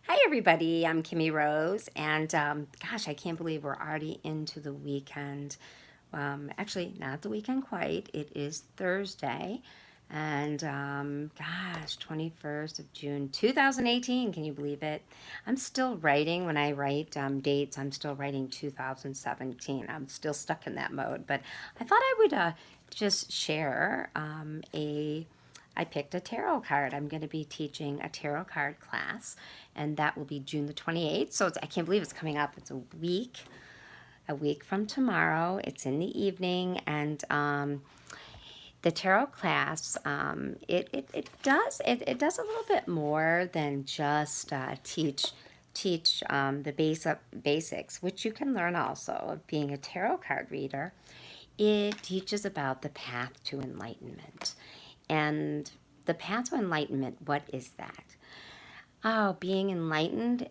Hi, everybody. I'm Kimmie Rose, and gosh, I can't believe we're already into the weekend. Actually, not the weekend quite. It is Thursday, and gosh, 21st of June, 2018. Can you believe it? I'm still writing. When I write dates, I'm still writing 2017. I'm still stuck in that mode, but I thought I would just share I picked a tarot card. I'm going to be teaching a tarot card class, and that will be June the 28th. So I can't believe it's coming up. It's a week from tomorrow. It's in the evening, and the tarot class it does a little bit more than just teach the basics, which you can learn also of being a tarot card reader. It teaches about the path to enlightenment. And the path to enlightenment, what is that? Oh, being enlightened,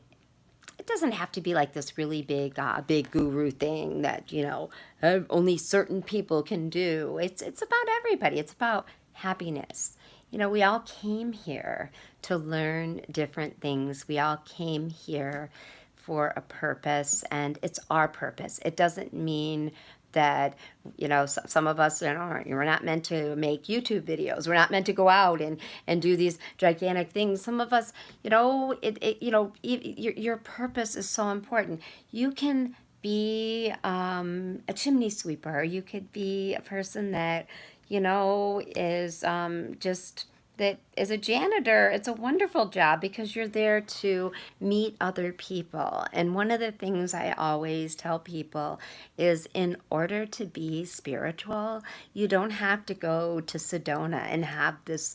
it doesn't have to be like this really big guru thing that, only certain people can do. It's about everybody. It's about happiness. We all came here to learn different things. We all came here for a purpose, and it's our purpose. It doesn't mean that some of us we're not meant to make YouTube videos. We're not meant to go out and do these gigantic things. Some of us, your purpose is so important. You can be a chimney sweeper. You could be a person that is just that as a janitor. It's a wonderful job because you're there to meet other people. And one of the things I always tell people is, in order to be spiritual, you don't have to go to Sedona and have this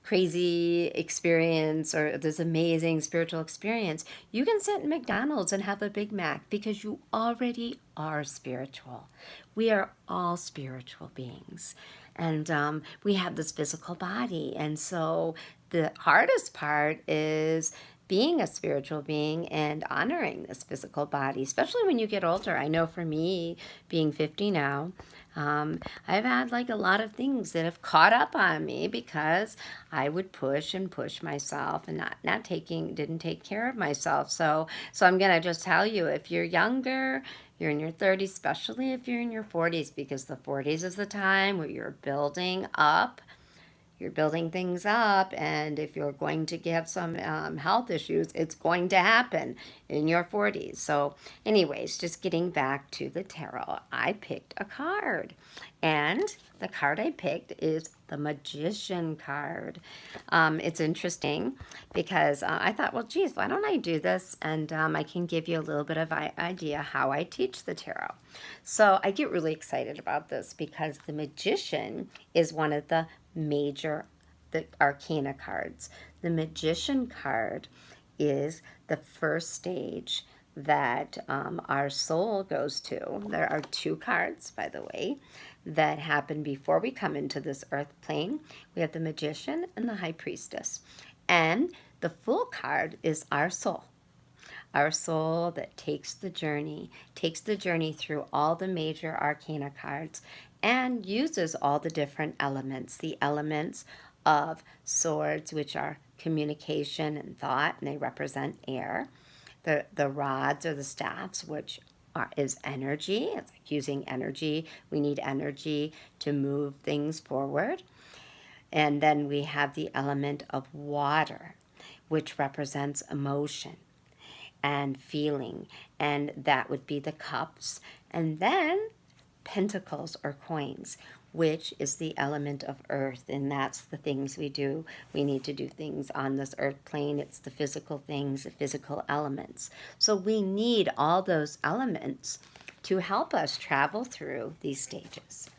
crazy experience or this amazing spiritual experience. You can sit in McDonald's and have a Big Mac because you already are spiritual. We are all spiritual beings. And we have this physical body. And so the hardest part is being a spiritual being and honoring this physical body, especially when you get older. I know for me, being 50 now, I've had like a lot of things that have caught up on me because I would push and push myself and didn't take care of myself. So I'm gonna just tell you, if you're younger, you're in your 30s, especially if you're in your 40s, because the 40s is the time where you're building things up, and if you're going to have some health issues, it's going to happen in your 40s. So anyways, just getting back to the tarot, I picked a card, and the card I picked is the Magician card. It's interesting because I thought, well, geez, why don't I do this? And I can give you a little bit of idea how I teach the tarot. So I get really excited about this because the Magician is one of the Arcana cards. The Magician card is the first stage that our soul goes to. There are two cards, by the way, that happen before we come into this earth plane. We have the Magician and the High Priestess. And the Fool card is our soul. Our soul that takes the journey through all the major arcana cards and uses all the different elements. The elements of swords, which are communication and thought, and they represent air. The rods or the staffs, which is energy. It's like using energy. We need energy to move things forward. And then we have the element of water, which represents emotion and feeling, and that would be the cups. And then pentacles or coins, which is the element of earth, and that's the things we do. We need to do things on this earth plane. It's the physical things, the physical elements. So we need all those elements to help us travel through these stages.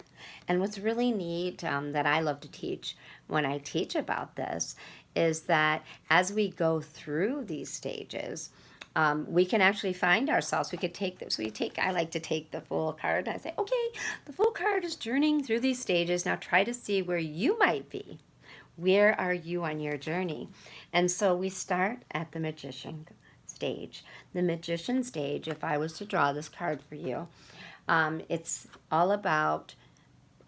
And what's really neat that I love to teach when I teach about this is that as we go through these stages, we can actually find ourselves. We could take this. I like to take the Fool card. And I say, okay, the Fool card is journeying through these stages. Now try to see where you might be. Where are you on your journey? And so we start at the Magician stage. The Magician stage, if I was to draw this card for you, it's all about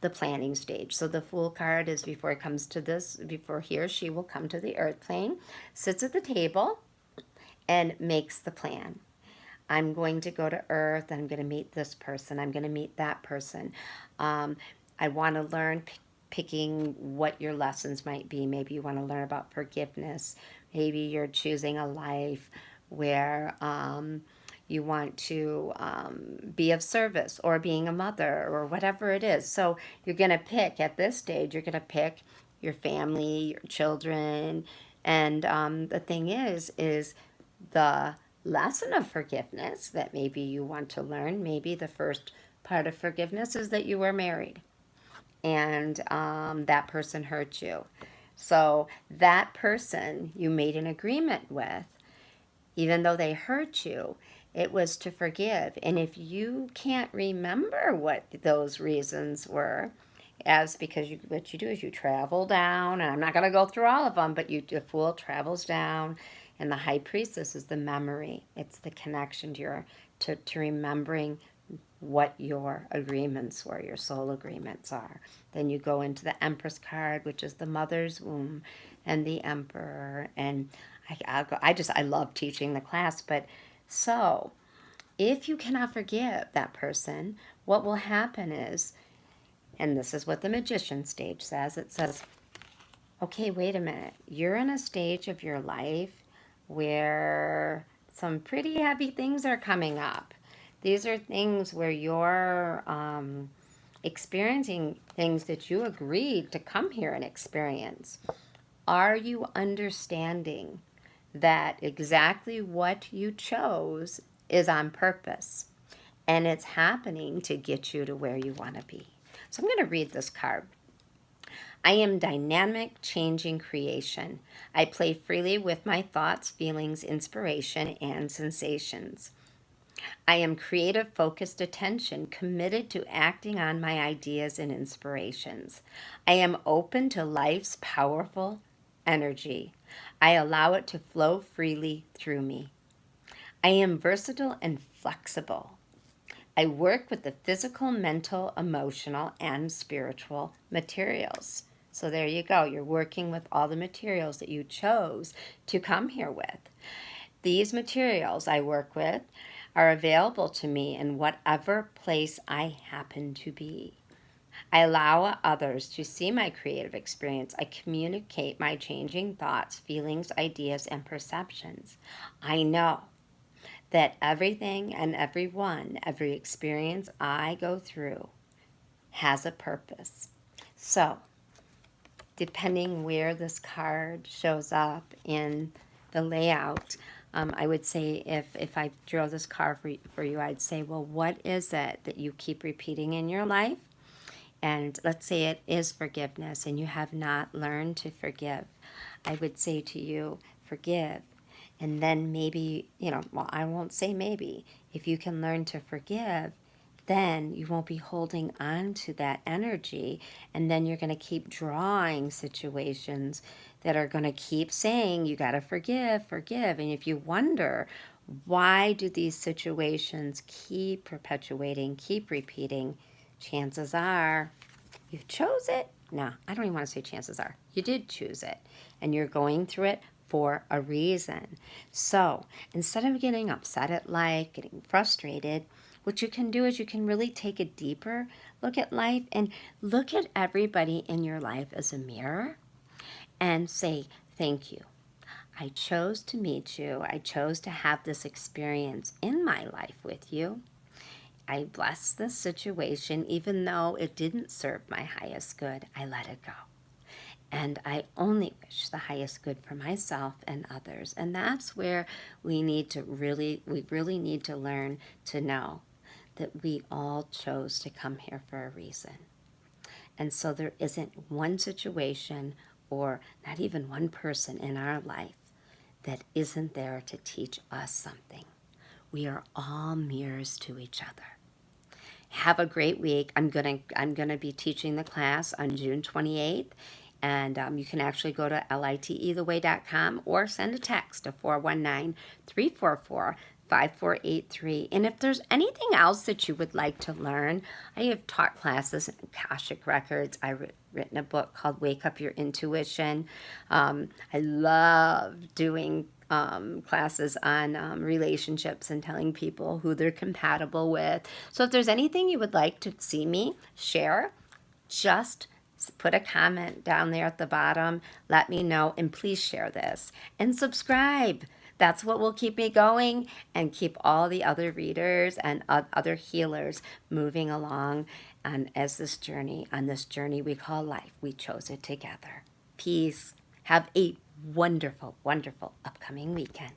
the planning stage. So the Fool card is before he or she will come to the earth plane, sits at the table, and makes the plan. I'm going to go to Earth. I'm going to meet this person. I'm going to meet that person. Um, I want to learn picking what your lessons might be. Maybe you want to learn about forgiveness. Maybe you're choosing a life where you want to be of service or being a mother or whatever it is. So you're going to pick at this stage, you're going to pick your family, your children. And the thing is the lesson of forgiveness that maybe you want to learn. Maybe the first part of forgiveness is that you were married and that person hurt you. So that person you made an agreement with, even though they hurt you, it was to forgive. And if you can't remember what those reasons were, as because what you do is you travel down, and I'm not going to go through all of them, but the fool travels down, and the high priestess is the memory. It's the connection to remembering what your agreements were, your soul agreements are. Then you go into the Empress card, which is the mother's womb, and the Emperor. And I love teaching the class. But so if you cannot forgive that person, what will happen is, and this is what the magician stage says, it says, okay, wait a minute. You're in a stage of your life where some pretty heavy things are coming up. These are things where you're experiencing things that you agreed to come here and experience. Are you understanding that exactly what you chose is on purpose and it's happening to get you to where you want to be? So I'm going to read this card. I am dynamic, changing creation. I play freely with my thoughts, feelings, inspiration, and sensations. I am creative, focused attention, committed to acting on my ideas and inspirations. I am open to life's powerful energy. I allow it to flow freely through me. I am versatile and flexible. I work with the physical, mental, emotional, and spiritual materials. So there you go. You're working with all the materials that you chose to come here with. These materials I work with are available to me in whatever place I happen to be. I allow others to see my creative experience. I communicate my changing thoughts, feelings, ideas, and perceptions. I know that everything and everyone, every experience I go through has a purpose. So, depending where this card shows up in the layout, I would say if I drew this card for you, I'd say, well, what is it that you keep repeating in your life? And let's say it is forgiveness and you have not learned to forgive. I would say to you, forgive. And then maybe, well, I won't say maybe. If you can learn to forgive, then you won't be holding on to that energy. And then you're going to keep drawing situations that are going to keep saying, you got to forgive, forgive. And if you wonder, why do these situations keep perpetuating, keep repeating? Chances are you chose it. No, I don't even want to say chances are. You did choose it. And you're going through it for a reason. So instead of getting upset at life, getting frustrated, what you can do is you can really take a deeper look at life and look at everybody in your life as a mirror and say, thank you. I chose to meet you. I chose to have this experience in my life with you. I bless this situation, even though it didn't serve my highest good. I let it go. And I only wish the highest good for myself and others. And that's where we really need to learn to know that we all chose to come here for a reason. And so there isn't one situation or not even one person in our life that isn't there to teach us something. We are all mirrors to each other. Have a great week. I'm gonna be teaching the class on June 28th. And you can actually go to litetheway.com or send a text to 419-344-5483. And if there's anything else that you would like to learn, I have taught classes in Akashic Records. I've written a book called Wake Up Your Intuition. I love doing classes on relationships and telling people who they're compatible with. So if there's anything you would like to see me share, just put a comment down there at the bottom. Let me know, and please share this and subscribe. That's what will keep me going and keep all the other readers and other healers moving along on this journey we call life. We chose it together. Peace. Have a wonderful, wonderful upcoming weekend.